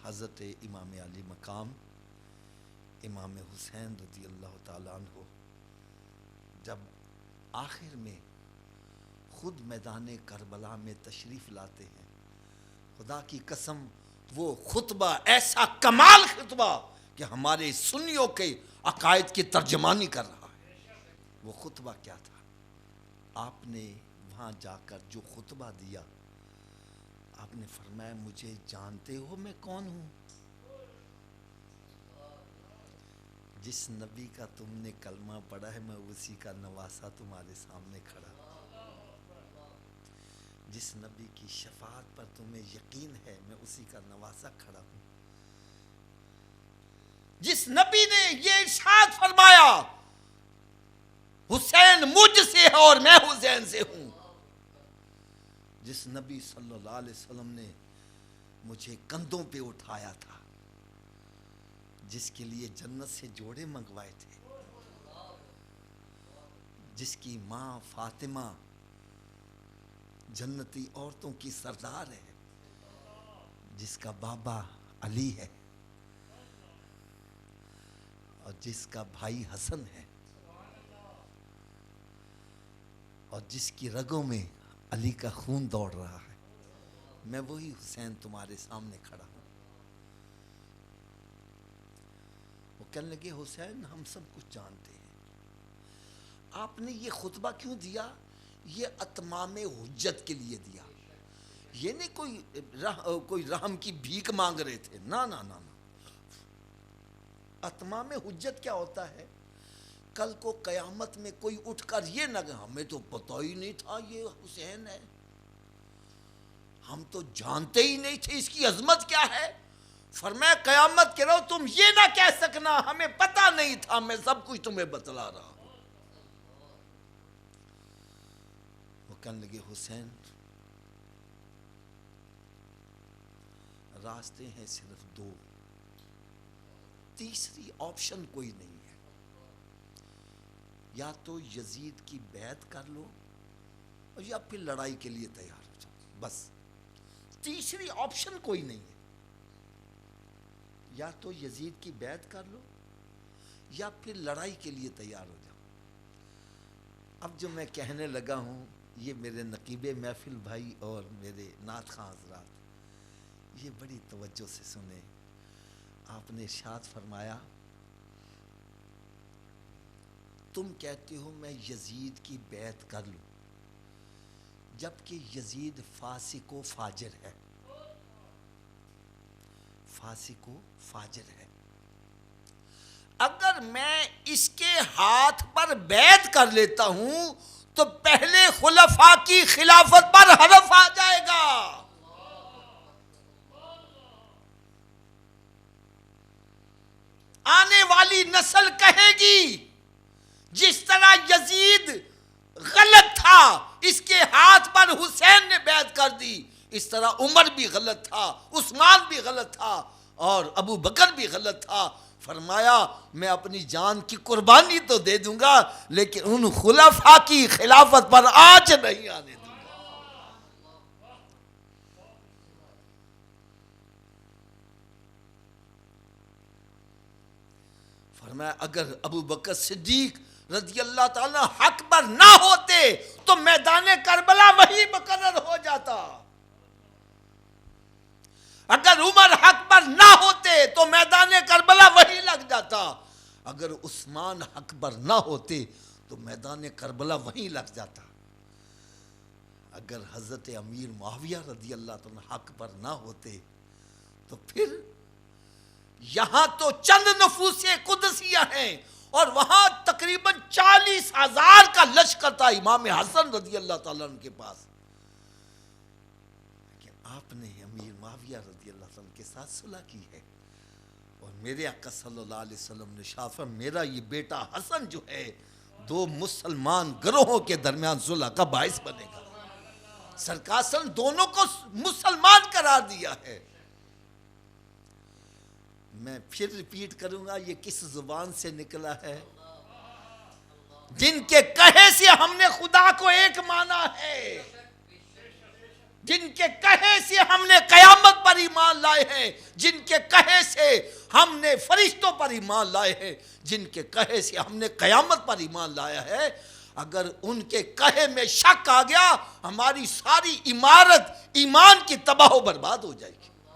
حضرت امام علی مقام امام حسین رضی اللہ تعالیٰ عنہ جب آخر میں خود میدان کربلا میں تشریف لاتے ہیں، خدا کی قسم وہ خطبہ ایسا کمال خطبہ کہ ہمارے سنیوں کے عقائد کی ترجمانی کر رہا ہے۔ وہ خطبہ کیا تھا؟ آپ نے وہاں جا کر جو خطبہ دیا، آپ نے فرمایا مجھے جانتے ہو میں کون ہوں؟ جس نبی کا تم نے کلمہ پڑھا ہے میں اسی کا نواسا تمہارے سامنے کھڑا ہوں۔ جس نبی کی شفاعت پر تمہیں یقین ہے میں اسی کا نواسا کھڑا ہوں۔ جس نبی نے یہ ارشاد فرمایا حسین مجھ سے ہے اور میں حسین سے ہوں، جس نبی صلی اللہ علیہ وسلم نے مجھے کندھوں پہ اٹھایا تھا، جس کے لیے جنت سے جوڑے منگوائے تھے، جس کی ماں فاطمہ جنتی عورتوں کی سردار ہے، جس کا بابا علی ہے اور جس کا بھائی حسن ہے اور جس کی رگوں میں علی کا خون دوڑ رہا ہے، میں وہی حسین تمہارے سامنے کھڑا ہوں۔ وہ کہنے لگے حسین ہم سب کچھ جانتے ہیں، آپ نے یہ خطبہ کیوں دیا؟ یہ اتمام حجت کے لیے دیا، یہ نہیں کوئی رحم کی بھیک مانگ رہے تھے، نا نا نا نا۔ اتمام حجت کیا ہوتا ہے؟ کل کو قیامت میں کوئی اٹھ کر یہ نہ کہے ہمیں تو پتہ ہی نہیں تھا یہ حسین ہے، ہم تو جانتے ہی نہیں تھے اس کی عظمت کیا ہے۔ فرمایا قیامت کے روز تم یہ نہ کہہ سکنا ہمیں پتہ نہیں تھا، میں سب کچھ تمہیں بتلا رہا ہوں۔ وہ کہنے لگے حسین راستے ہیں صرف دو، تیسری آپشن کوئی نہیں ہے، یا تو یزید کی بیعت کر لو اور یا پھر لڑائی کے لیے تیار ہو جاؤ، بس تیسری آپشن کوئی نہیں ہے، یا تو یزید کی بیعت کر لو یا پھر لڑائی کے لیے تیار ہو جاؤ۔ اب جو میں کہنے لگا ہوں یہ میرے نقیب محفل بھائی اور میرے نعت خواں حضرات یہ بڑی توجہ سے سنیں۔ آپ نے ارشاد فرمایا تم کہتے ہو میں یزید کی بیعت کر لوں، جبکہ یزید فاسق و فاجر ہے، فاسق و فاجر ہے، اگر میں اس کے ہاتھ پر بیعت کر لیتا ہوں تو پہلے خلفاء کی خلافت پر حرف آ جائے گا، آنے والی نسل کہے گی جس طرح یزید غلط تھا اس کے ہاتھ پر حسین نے بیعت کر دی، اس طرح عمر بھی غلط تھا، عثمان بھی غلط تھا اور ابو بکر بھی غلط تھا۔ فرمایا میں اپنی جان کی قربانی تو دے دوں گا لیکن ان خلفاء کی خلافت پر آنچ نہیں آنے دوں گا۔ فرمایا اگر ابو بکر صدیق رضی اللہ تعالیٰ حق پر نہ ہوتے تو میدان کربلا وہی مقرر ہو جاتا، اگر عمر حق پر نہ ہوتے تو میدان کربلا وہی لگ جاتا، اگر عثمان حق پر نہ ہوتے تو میدان کربلا وہی لگ جاتا، اگر حضرت امیر معاویہ رضی اللہ تعالیٰ حق پر نہ ہوتے تو پھر یہاں تو چند نفوس قدسیہ ہیں اور وہاں تقریباً 40,000 کا لشکر تھا امام حسن رضی اللہ تعالیٰ عنہ کے پاس، لیکن آپ نے امیر معاویہ رضی اللہ تعالیٰ عنہ کے ساتھ صلح کی ہے اور میرے آقا صلی اللہ علیہ وسلم نے شافر میرا یہ بیٹا حسن جو ہے دو مسلمان گروہوں کے درمیان صلح کا باعث بنے گا، سرکار صلی اللہ علیہ وسلم دونوں کو مسلمان قرار دیا ہے۔ میں پھر ریپیٹ کروں گا یہ کس زبان سے نکلا ہے؟ جن کے کہے سے ہم نے خدا کو ایک مانا ہے، جن کے کہے سے ہم نے قیامت پر ایمان لائے ہیں، جن کے کہے سے ہم نے فرشتوں پر ایمان لائے ہیں، جن کے کہے سے ہم نے قیامت پر ایمان لایا ہے، اگر ان کے کہے میں شک آ گیا ہماری ساری عمارت ایمان کی تباہ و برباد ہو جائے گی۔